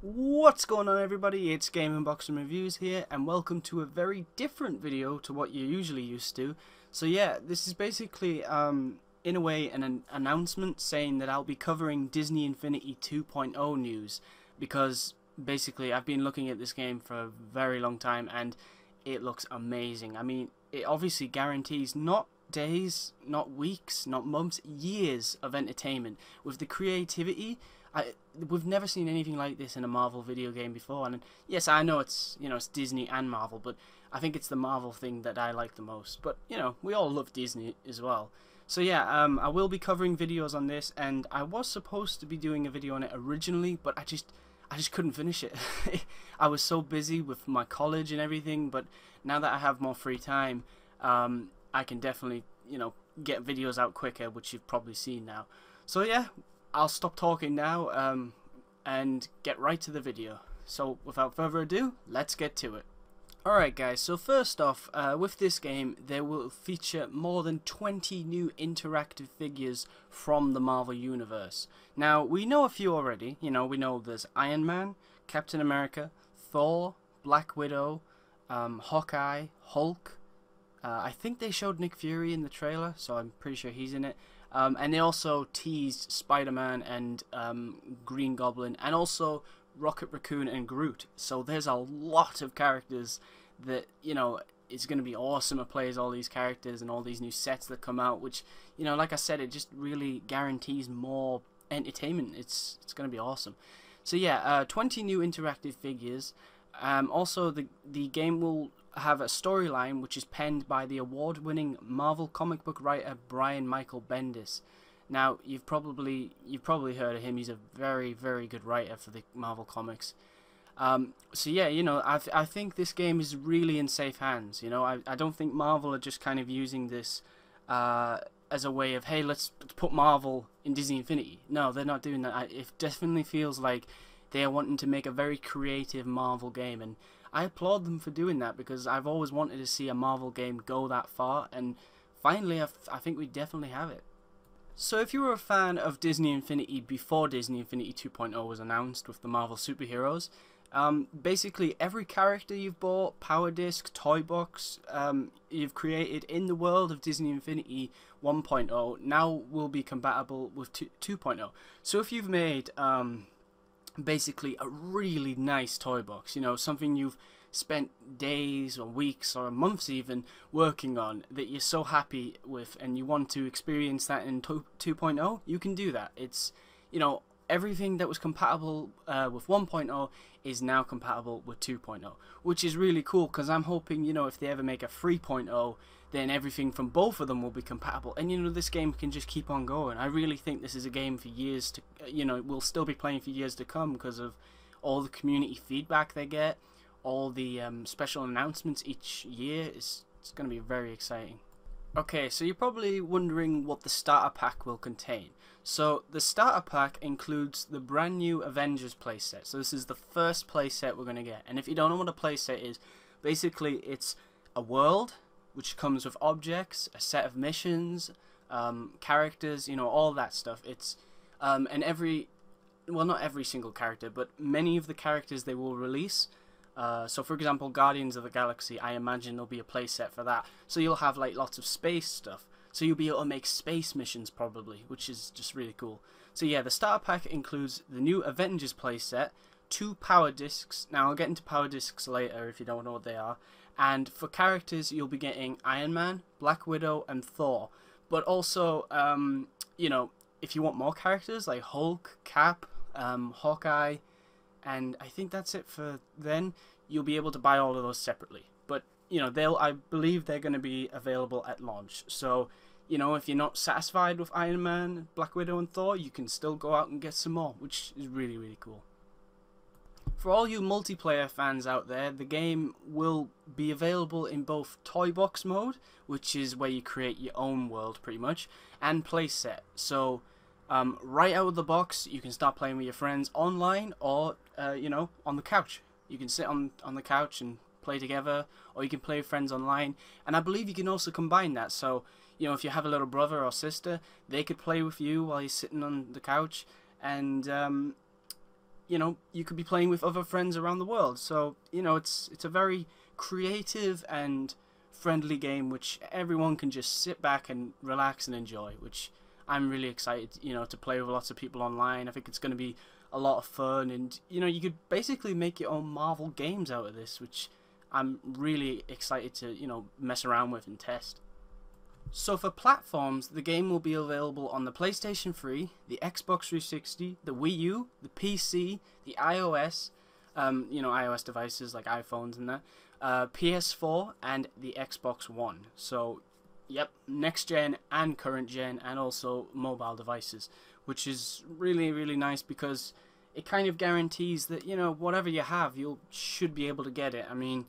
What's going on, everybody? It's Game Unboxing Reviews here, and welcome to a very different video to what you're usually used to. So yeah, this is basically in a way an announcement saying that I'll be covering Disney Infinity 2.0 news, because basically I've been looking at this game for a very long time and it looks amazing. I mean, it obviously guarantees not days, not weeks, not months, years of entertainment with the creativity. We've never seen anything like this in a Marvel video game before, and yes, I know it's it's Disney and Marvel, but I think it's the Marvel thing that I like the most. But we all love Disney as well. So yeah, I will be covering videos on this, and I was supposed to be doing a video on it originally, but I just couldn't finish it. I was so busy with my college and everything, but now that I have more free time, I can definitely get videos out quicker, which you've probably seen now. So yeah, I'll stop talking now and get right to the video. So without further ado, let's get to it. Alright guys, so first off, with this game there will feature more than 20 new interactive figures from the Marvel Universe. Now, we know a few already. We know there's Iron Man, Captain America, Thor, Black Widow, Hawkeye, Hulk. I think they showed Nick Fury in the trailer, so I'm pretty sure he's in it. And they also teased Spider-Man and Green Goblin, and also Rocket Raccoon and Groot. So there's a lot of characters that, it's going to be awesome to play as all these characters and all these new sets that come out, which, like I said, it just really guarantees more entertainment. It's going to be awesome. So yeah, 20 new interactive figures. Also, the game will have a storyline which is penned by the award-winning Marvel comic book writer Brian Michael Bendis. Now, you've probably heard of him. He's a very, very good writer for the Marvel comics. So yeah, I think this game is really in safe hands. I don't think Marvel are just kind of using this as a way of, hey, let's put Marvel in Disney Infinity. No, they're not doing that. It definitely feels like they are wanting to make a very creative Marvel game, and I applaud them for doing that, because I've always wanted to see a Marvel game go that far, and finally I think we definitely have it. So if you were a fan of Disney Infinity before Disney Infinity 2.0 was announced with the Marvel superheroes, basically every character you've bought, Power Disc, Toy Box, you've created in the world of Disney Infinity 1.0 now will be compatible with 2.0. So if you've made basically a really nice toy box, something you've spent days or weeks or months even working on, that you're so happy with, and you want to experience that in 2.0, you can do that. It's, everything that was compatible with 1.0 is now compatible with 2.0, which is really cool, because I'm hoping, if they ever make a 3.0, then everything from both of them will be compatible, and this game can just keep on going. I really think this is a game for years to, we'll still be playing for years to come, because of all the community feedback they get, all the special announcements each year. It's going to be very exciting. Okay, so you're probably wondering what the starter pack will contain. So the starter pack includes the brand new Avengers playset. So this is the first playset we're going to get, and if you don't know what a playset is, basically it's a world which comes with objects, a set of missions, characters, all that stuff. It's and not every single character, but many of the characters they will release. So for example, Guardians of the Galaxy, I imagine there'll be a playset for that. So you'll have like lots of space stuff. So you'll be able to make space missions probably, which is just really cool. So yeah, the starter pack includes the new Avengers playset, 2 power discs. Now I'll get into power discs later if you don't know what they are. And for characters, you'll be getting Iron Man, Black Widow, and Thor. But also, if you want more characters like Hulk, Cap, Hawkeye, and I think that's it for then, you'll be able to buy all of those separately. But I believe they're going to be available at launch. So if you're not satisfied with Iron Man, Black Widow, and Thor, you can still go out and get some more, which is really, really cool. For all you multiplayer fans out there, the game will be available in both Toy Box mode, which is where you create your own world pretty much, and playset. So right out of the box, you can start playing with your friends online, or on the couch. You can sit on the couch and play together, or you can play with friends online. And I believe you can also combine that. So if you have a little brother or sister, they could play with you while you're sitting on the couch, and you know, you could be playing with other friends around the world. So, you know, it's a very creative and friendly game which everyone can just sit back and relax and enjoy, which I'm really excited, you know, to play with lots of people online. I think it's going to be a lot of fun, and you know, you could basically make your own Marvel games out of this, which I'm really excited to, you know, mess around with and test. So for platforms, the game will be available on the PlayStation 3, the Xbox 360, the Wii U, the PC, the iOS, you know, iOS devices like iPhones and that, PS4, and the Xbox One. So, yep, next gen and current gen, and also mobile devices, which is really, really nice because it kind of guarantees that, you know, whatever you have, you should be able to get it. I mean,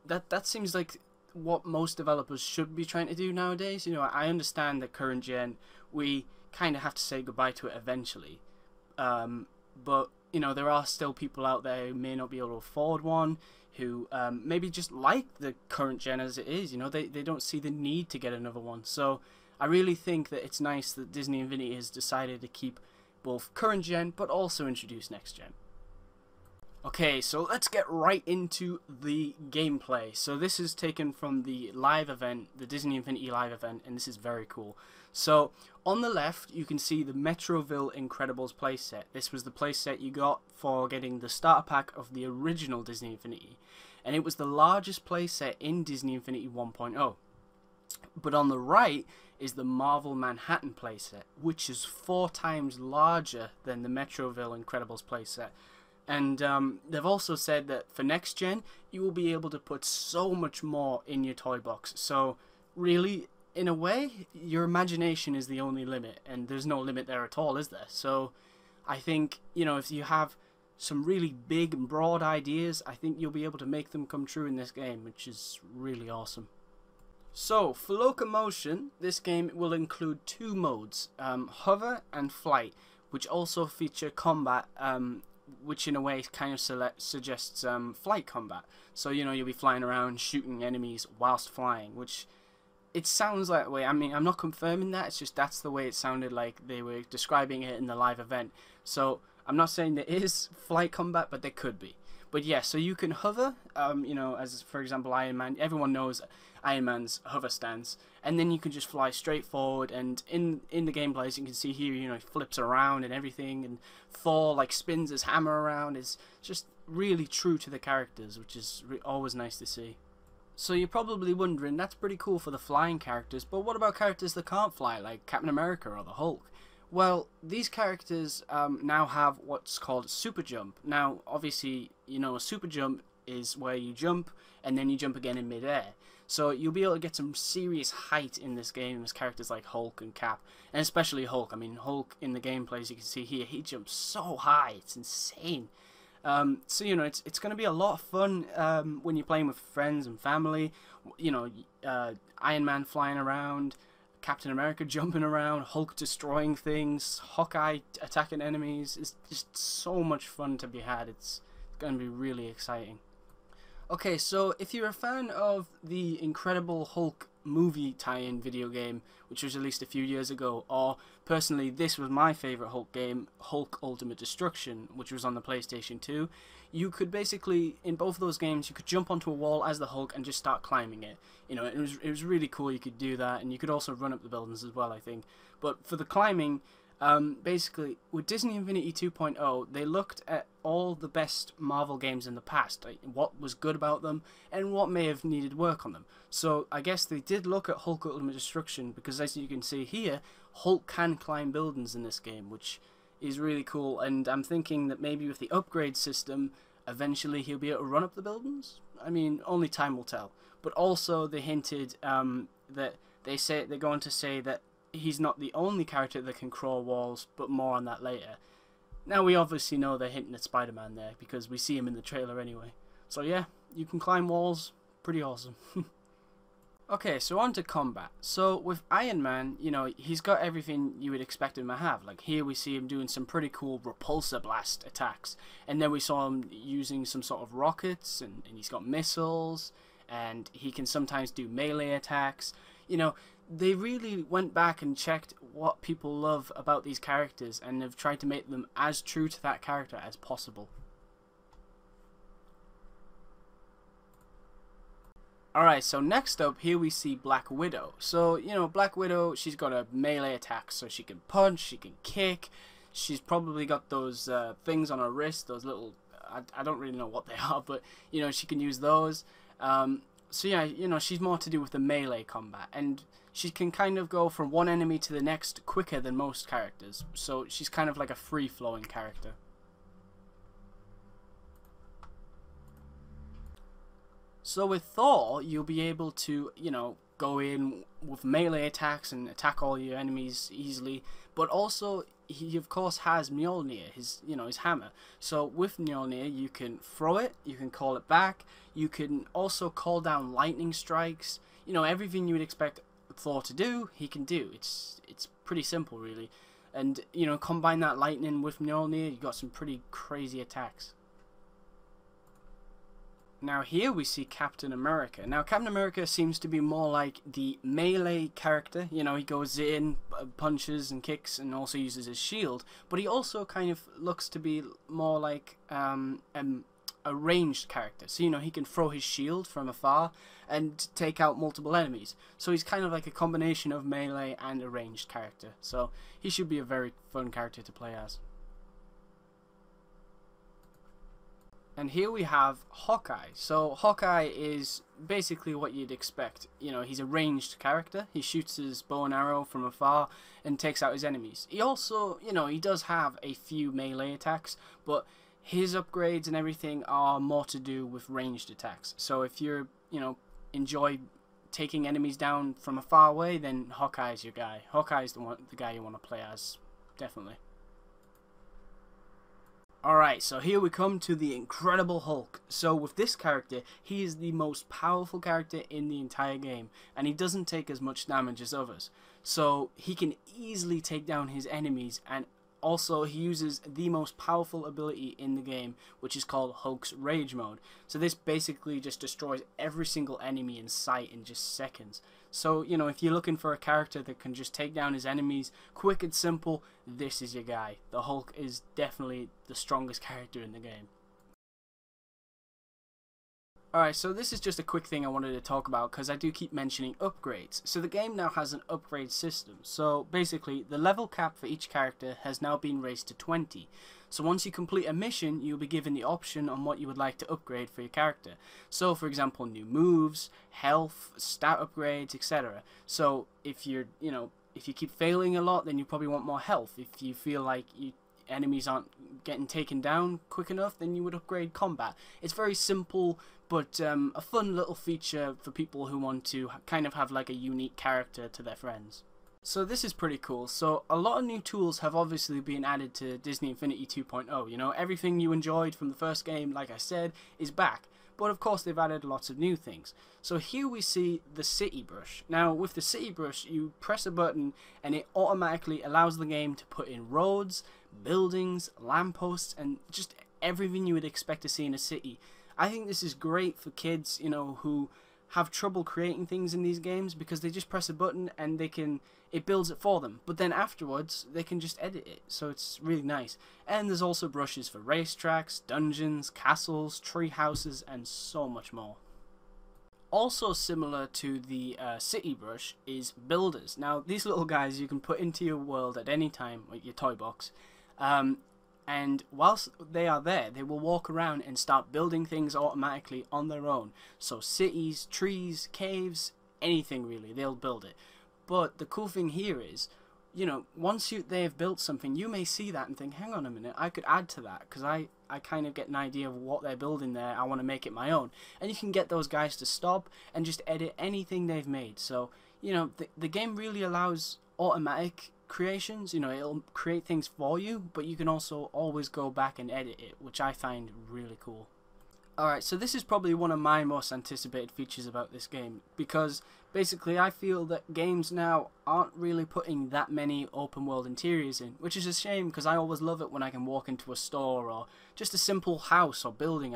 that seems like what most developers should be trying to do nowadays. You know, I understand that current gen, we kind of have to say goodbye to it eventually, but you know, there are still people out there who may not be able to afford one, who maybe just like the current gen as it is. You know, they don't see the need to get another one. So I really think that it's nice that Disney Infinity has decided to keep both current gen but also introduce next gen. Okay, so let's get right into the gameplay. So this is taken from the live event, the Disney Infinity live event, and this is very cool. So on the left, you can see the Metroville Incredibles playset. This was the playset you got for getting the starter pack of the original Disney Infinity, and it was the largest playset in Disney Infinity 1.0. But on the right is the Marvel Manhattan playset, which is 4 times larger than the Metroville Incredibles playset. And they've also said that for next gen, you will be able to put so much more in your toy box. So really, in a way, your imagination is the only limit, and there's no limit there at all, is there? So I think, you know, if you have some really big and broad ideas, I think you'll be able to make them come true in this game, which is really awesome. So for locomotion, this game will include 2 modes, hover and flight, which also feature combat, which in a way kind of suggests flight combat. So, you know, you'll be flying around shooting enemies whilst flying, which it sounds that way. I mean, I'm not confirming that, it's just that's the way it sounded like they were describing it in the live event. So I'm not saying there is flight combat, but there could be. But yeah, so you can hover, you know, as for example Iron Man. Everyone knows Iron Man's hover stance, and then you can just fly straight forward. And in the gameplay, as you can see here, you know, he flips around and everything, and Thor like spins his hammer around. It's just really true to the characters, which is always nice to see. So you're probably wondering, that's pretty cool for the flying characters, but what about characters that can't fly, like Captain America or the Hulk? Well, these characters now have what's called super jump. Now, obviously, you know, a super jump is where you jump and then you jump again in midair. So you'll be able to get some serious height in this game as characters like Hulk and Cap, and especially Hulk. I mean, Hulk in the gameplay, as you can see here, he jumps so high, it's insane. So, you know, it's going to be a lot of fun when you're playing with friends and family. You know, Iron Man flying around, Captain America jumping around, Hulk destroying things, Hawkeye attacking enemies. It's just so much fun to be had. It's going to be really exciting. Okay, so if you're a fan of the Incredible Hulk movie tie-in video game, which was released a few years ago, or personally this was my favourite Hulk game, Hulk Ultimate Destruction, which was on the PlayStation 2, you could basically, in both of those games, you could jump onto a wall as the Hulk and just start climbing it. You know, it was really cool, you could do that, and you could also run up the buildings as well, I think. But for the climbing, basically, with Disney Infinity 2.0, they looked at all the best Marvel games in the past, like what was good about them, and what may have needed work on them. So I guess they did look at Hulk Ultimate Destruction, because as you can see here, Hulk can climb buildings in this game, which is really cool, and I'm thinking that maybe with the upgrade system, eventually he'll be able to run up the buildings. I mean, only time will tell. But also they hinted that they're going to say that he's not the only character that can crawl walls, but more on that later. Now we obviously know they're hinting at Spider-Man there, because we see him in the trailer anyway. So yeah, you can climb walls, pretty awesome. Okay, so on to combat. So with Iron Man, you know, he's got everything you would expect him to have. Like here we see him doing some pretty cool repulsor blast attacks. And then we saw him using some sort of rockets, and he's got missiles, and he can sometimes do melee attacks. You know, they really went back and checked what people love about these characters and have tried to make them as true to that character as possible. Alright, so next up, here we see Black Widow. So, you know, Black Widow, she's got a melee attack, so she can punch, she can kick. She's probably got those things on her wrist, those little, I don't really know what they are, but, you know, she can use those. So yeah, you know, she's more to do with the melee combat, and she can kind of go from one enemy to the next quicker than most characters. So she's kind of like a free-flowing character. So with Thor, you'll be able to, you know, go in with melee attacks and attack all your enemies easily, but also he of course has Mjolnir, his hammer. So with Mjolnir, you can throw it, you can call it back, you can also call down lightning strikes. You know, everything you would expect Thor to do, he can do. It's pretty simple, really. And you know, combine that lightning with Mjolnir, you got some pretty crazy attacks. Now here we see Captain America. Now Captain America seems to be more like the melee character. You know, he goes in, punches and kicks, and also uses his shield. But he also kind of looks to be more like a ranged character. So, you know, he can throw his shield from afar and take out multiple enemies. So he's kind of like a combination of melee and a ranged character. So he should be a very fun character to play as. And here we have Hawkeye. So Hawkeye is basically what you'd expect. You know, he's a ranged character. He shoots his bow and arrow from afar and takes out his enemies. He also, you know, he does have a few melee attacks, but his upgrades and everything are more to do with ranged attacks. So if you're, you know, enjoy taking enemies down from a far away, then Hawkeye's your guy. Hawkeye's the guy you want to play as, definitely. Alright, so here we come to the Incredible Hulk. So with this character, he is the most powerful character in the entire game, and he doesn't take as much damage as others. So he can easily take down his enemies, and also he uses the most powerful ability in the game, which is called Hulk's Rage Mode. So this basically just destroys every single enemy in sight in just seconds. So, you know, if you're looking for a character that can just take down his enemies quick and simple, this is your guy. The Hulk is definitely the strongest character in the game. Alright, so this is just a quick thing I wanted to talk about because I do keep mentioning upgrades. So the game now has an upgrade system. So basically, the level cap for each character has now been raised to 20. So once you complete a mission, you'll be given the option on what you would like to upgrade for your character. So for example, new moves, health, stat upgrades, etc. So if you're, you know, if you keep failing a lot, then you probably want more health. If you feel like enemies aren't getting taken down quick enough, then you would upgrade combat. It's very simple, but a fun little feature for people who want to kind of have like a unique character to their friends. So this is pretty cool. So a lot of new tools have obviously been added to Disney Infinity 2.0. You know, everything you enjoyed from the first game, like I said, is back. But of course they've added lots of new things. So here we see the City Brush. Now with the City Brush, you press a button and it automatically allows the game to put in roads, buildings, lampposts, and just everything you would expect to see in a city. I think this is great for kids, you know, who have trouble creating things in these games because they just press a button and it builds it for them. But then afterwards, they can just edit it, so it's really nice. And there's also brushes for racetracks, dungeons, castles, tree houses, and so much more. Also similar to the City Brush is builders. Now these little guys you can put into your world at any time with your toy box. And whilst they are there, they will walk around and start building things automatically on their own. So cities, trees, caves, anything really, they'll build it. But the cool thing here is, you know, once they have built something, you may see that and think, hang on a minute, I could add to that, because I kind of get an idea of what they're building there, I want to make it my own. And you can get those guys to stop and just edit anything they've made. So, you know, the game really allows automatic creations. You know, it'll create things for you, but you can also always go back and edit it, which I find really cool. Alright, so this is probably one of my most anticipated features about this game, because basically I feel that games now aren't really putting that many open world interiors in, which is a shame because I always love it when I can walk into a store or just a simple house or building.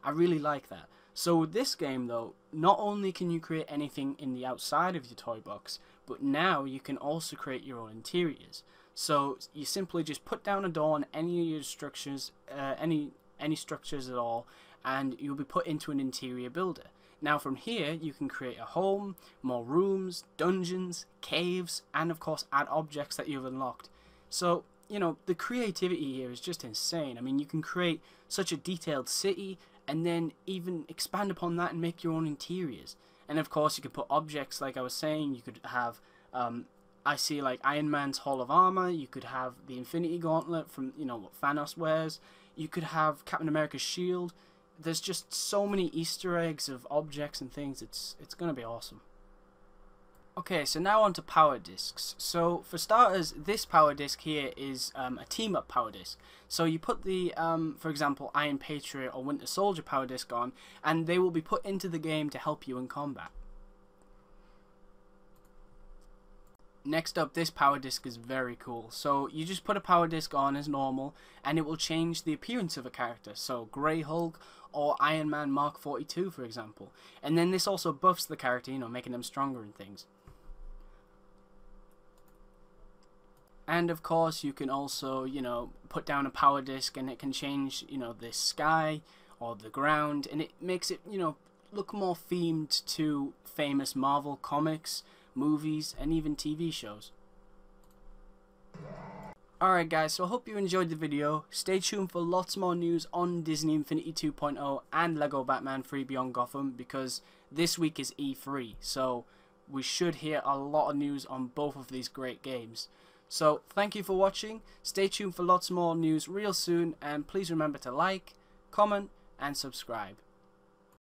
I really like that. So with this game though, not only can you create anything in the outside of your toy box, but now you can also create your own interiors. So you simply just put down a door on any of your structures, any structures at all, and you'll be put into an interior builder. Now from here you can create a home, more rooms, dungeons, caves, and of course add objects that you've unlocked. So, you know, the creativity here is just insane. I mean, you can create such a detailed city and then even expand upon that and make your own interiors. And of course you can put objects, like I was saying. You could have I see like Iron Man's Hall of Armor, you could have the Infinity Gauntlet from, you know, what Thanos wears, you could have Captain America's shield. There's just so many Easter eggs of objects and things. It's gonna be awesome. Okay, so now on to power discs. So for starters, this power disc here is a team up power disc. So you put the for example, Iron Patriot or Winter Soldier power disc on, and they will be put into the game to help you in combat. Next up, this power disc is very cool. So you just put a power disc on as normal and it will change the appearance of a character. So Grey Hulk or Iron Man Mark 42 for example. And then this also buffs the character, you know, making them stronger and things. And of course you can also, you know, put down a power disc and it can change, you know, the sky or the ground, and it makes it, you know, look more themed to famous Marvel comics, movies, and even TV shows. Alright guys, so I hope you enjoyed the video. Stay tuned for lots more news on Disney Infinity 2.0 and LEGO Batman 3 Beyond Gotham, because this week is E3, so we should hear a lot of news on both of these great games. So thank you for watching, stay tuned for lots more news real soon, and please remember to like, comment, and subscribe.